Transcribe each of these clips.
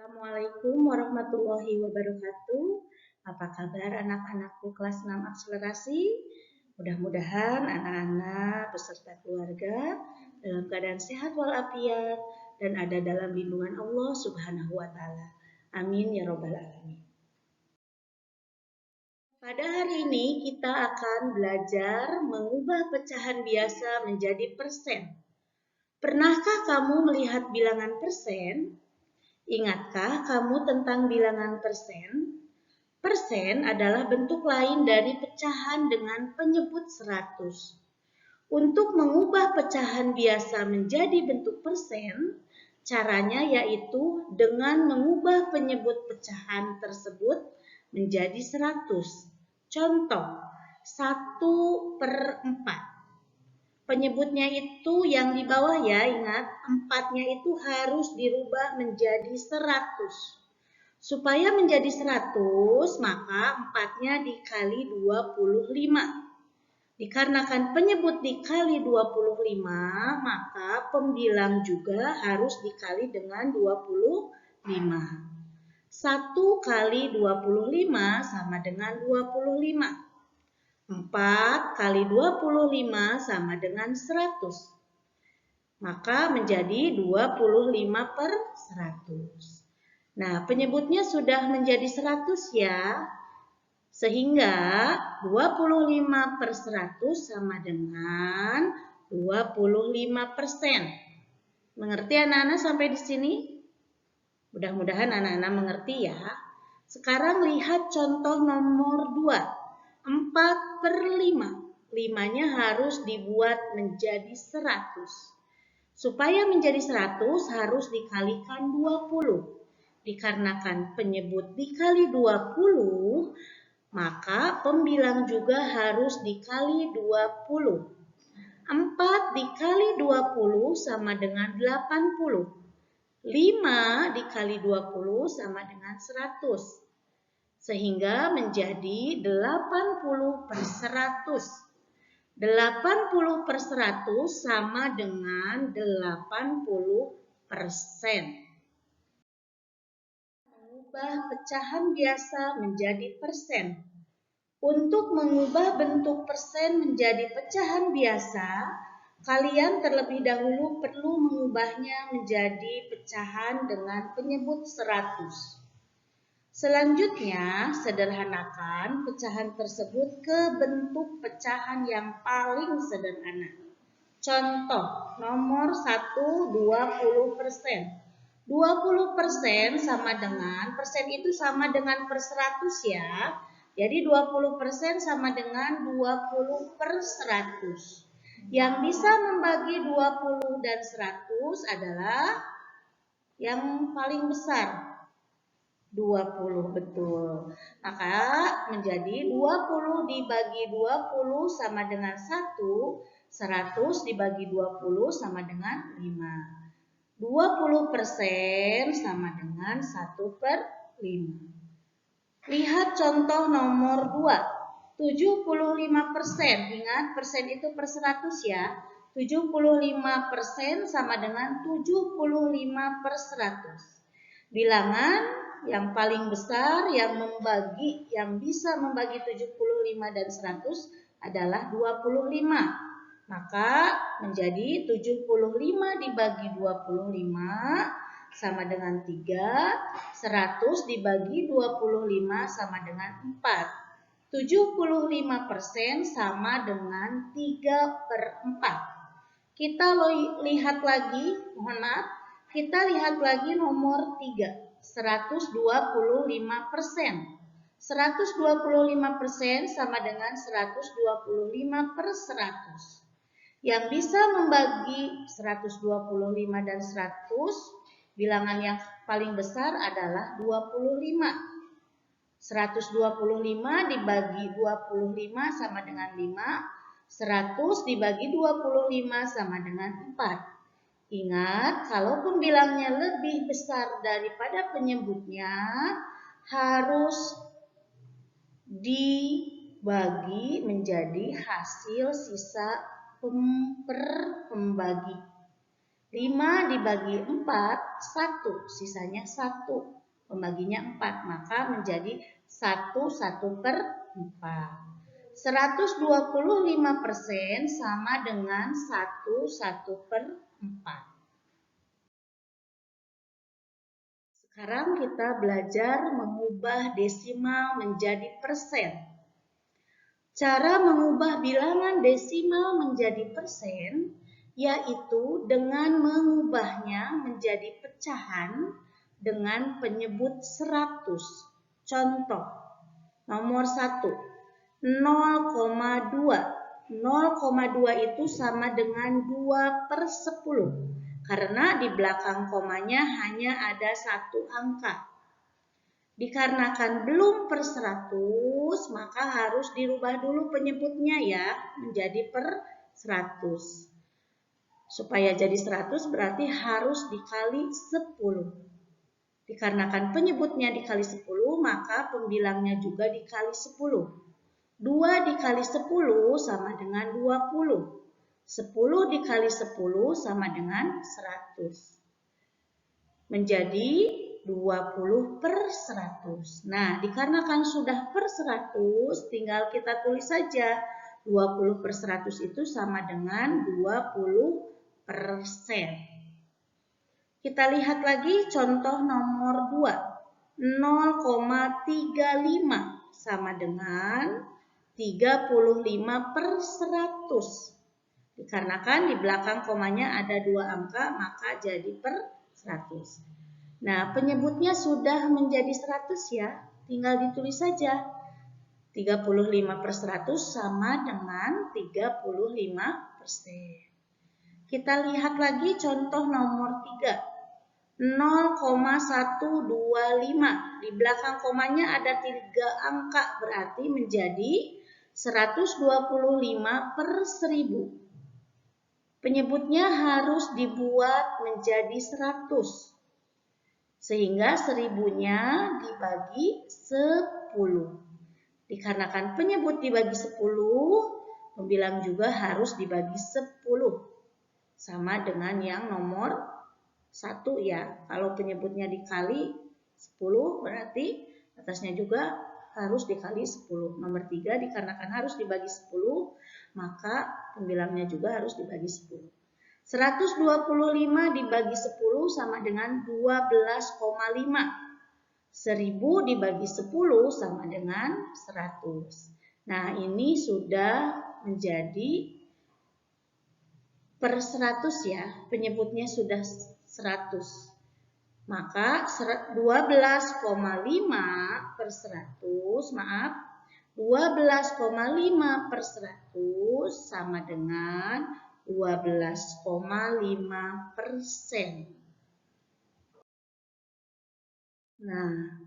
Assalamualaikum warahmatullahi wabarakatuh. Apa kabar anak-anakku kelas 6 akselerasi? Mudah-mudahan anak-anak beserta keluarga dalam keadaan sehat walafiat dan ada dalam lindungan Allah Subhanahu wa taala. Amin ya robbal alamin. Pada hari ini kita akan belajar mengubah pecahan biasa menjadi persen. Pernahkah kamu melihat bilangan persen? Ingatkah kamu tentang bilangan persen? Persen adalah bentuk lain dari pecahan dengan penyebut 100. Untuk mengubah pecahan biasa menjadi bentuk persen, caranya yaitu dengan mengubah penyebut pecahan tersebut menjadi 100. Contoh, 1/4. Penyebutnya itu yang di bawah ya, ingat 4-nya itu harus dirubah menjadi 100. Supaya menjadi 100, maka 4-nya dikali 25. Dikarenakan penyebut dikali 25, maka pembilang juga harus dikali dengan 25. 1 kali 25 sama dengan 25. 4 kali 25 sama dengan 100. Maka menjadi 25/100. Nah, penyebutnya sudah menjadi 100 ya. Sehingga 25/100 sama dengan 25%. Mengerti anak-anak sampai di sini? Mudah-mudahan anak-anak mengerti ya. Sekarang lihat contoh nomor 2. 4/5. 5-nya harus dibuat menjadi 100. Supaya menjadi 100 harus dikalikan 20. Dikarenakan penyebut dikali 20, maka pembilang juga harus dikali 20. 4 dikali 20 sama dengan 80. 5 dikali 20 sama dengan 100. Sehingga menjadi 80/100. 80/100 sama dengan 80%. Mengubah pecahan biasa menjadi persen. Untuk mengubah bentuk persen menjadi pecahan biasa, kalian terlebih dahulu perlu mengubahnya menjadi pecahan dengan penyebut 100. Selanjutnya, sederhanakan pecahan tersebut ke bentuk pecahan yang paling sederhana. Contoh, nomor 1, 20%. 20% sama dengan, persen itu sama dengan per 100 ya. Jadi 20% sama dengan 20/100. Yang bisa membagi 20 dan 100 adalah yang paling besar. 20, betul. Maka menjadi 20 dibagi 20 sama dengan 1, 100 dibagi 20 sama dengan 5. 20% sama dengan 1/5. Lihat contoh nomor 2. 75%. Ingat persen itu per 100 ya. 75% sama dengan 75/100. Bilangan yang paling besar yang bisa membagi 75 dan 100 adalah 25. Maka menjadi 75 dibagi 25 sama dengan 3, 100 dibagi 25 sama dengan 4. 75% sama dengan 3/4. Kita lihat lagi, mohon maaf, kita lihat lagi nomor 3, 125%. 125% sama dengan 125/100. Yang bisa membagi 125 dan 100, bilangan yang paling besar adalah 25. 125 dibagi 25 sama dengan 5, 100 dibagi 25 sama dengan 4. Ingat, kalau pembilangnya lebih besar daripada penyebutnya, harus dibagi menjadi hasil sisa per pembagi. 5 dibagi 4, 1. Sisanya 1. Pembaginya 4, maka menjadi 1/4. 125% sama dengan 1/4. Sekarang kita belajar mengubah desimal menjadi persen. Cara mengubah bilangan desimal menjadi persen yaitu dengan mengubahnya menjadi pecahan dengan penyebut 100. Contoh, nomor 1, 0,2. 0,2 itu sama dengan 2/10. Karena di belakang komanya hanya ada 1 angka. Dikarenakan belum per 100, maka harus dirubah dulu penyebutnya ya, menjadi per 100. Supaya jadi 100 berarti harus dikali 10. Dikarenakan penyebutnya dikali 10, maka pembilangnya juga dikali 10. 2 dikali 10 sama dengan 20. 10 dikali 10 sama dengan 100. Menjadi 20/100. Nah, dikarenakan sudah per 100, tinggal kita tulis saja 20/100 itu sama dengan 20%. Kita lihat lagi contoh nomor 2. 0,35 sama dengan 35/100. Dikarenakan di belakang komanya ada 2 angka, maka jadi per 100. Nah, penyebutnya sudah menjadi 100 ya. Tinggal ditulis saja. 35/100 sama dengan 35%. Kita lihat lagi contoh nomor 3. 0,125. Di belakang komanya ada 3 angka, berarti menjadi 125/1000. Penyebutnya harus dibuat menjadi 100. Sehingga 1000-nya dibagi 10. Dikarenakan penyebut dibagi 10, pembilang juga harus dibagi 10. Sama dengan yang nomor 1 ya. Kalau penyebutnya dikali 10, berarti atasnya juga harus dikali 10. Nomor 3 dikarenakan harus dibagi 10, maka pembilangnya juga harus dibagi 10. 125 dibagi 10 sama dengan 12,5. 1000 dibagi 10 sama dengan 100. Nah, ini sudah menjadi per 100 ya. Penyebutnya sudah 100. Maka 12,5/100, 12,5/100 sama dengan 12,5%. Nah,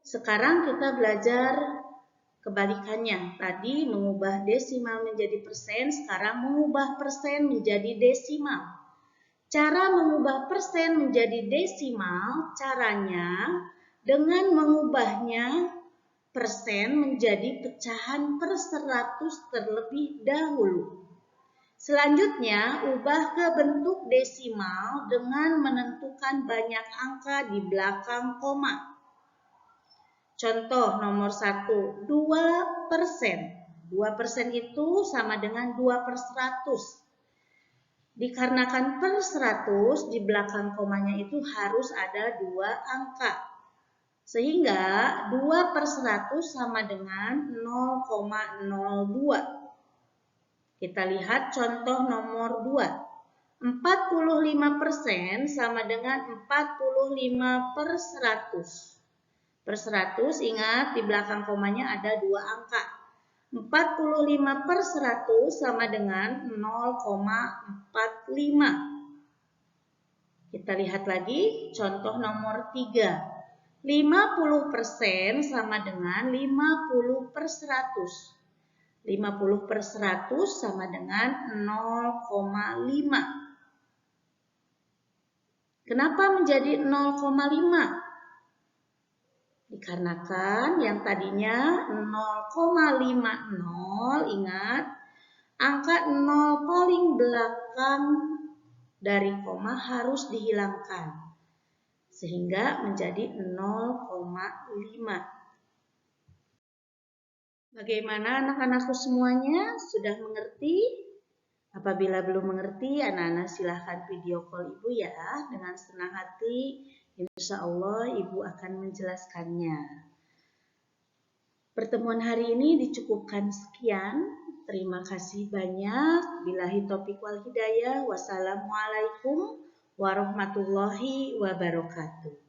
sekarang kita belajar kebalikannya. Tadi mengubah desimal menjadi persen, sekarang mengubah persen menjadi desimal. Cara mengubah persen menjadi desimal, caranya dengan mengubahnya persen menjadi pecahan per 100 terlebih dahulu. Selanjutnya, ubah ke bentuk desimal dengan menentukan banyak angka di belakang koma. Contoh nomor 1, 2%. 2% itu sama dengan 2/100. Dikarenakan per 100 di belakang komanya itu harus ada 2 angka. Sehingga 2/100 sama dengan 0,02. Kita lihat contoh nomor 2. 45% sama dengan 45/100. Per 100 ingat di belakang komanya ada 2 angka. 45/100 sama dengan 0,45. Kita lihat lagi contoh nomor 3. 50% sama dengan 50/100. 50/100 sama dengan 0,5. Kenapa menjadi 0,5? Dikarenakan yang tadinya 0,50, ingat, angka 0 paling belakang dari koma harus dihilangkan sehingga menjadi 0,5. Bagaimana anak-anakku semuanya? Sudah mengerti? Apabila belum mengerti, anak-anak silahkan video call ibu ya. Dengan senang hati, insya Allah ibu akan menjelaskannya. Pertemuan hari ini dicukupkan sekian. Terima kasih banyak. Billahi taufiq wal hidayah. Wassalamualaikum warahmatullahi wabarakatuh.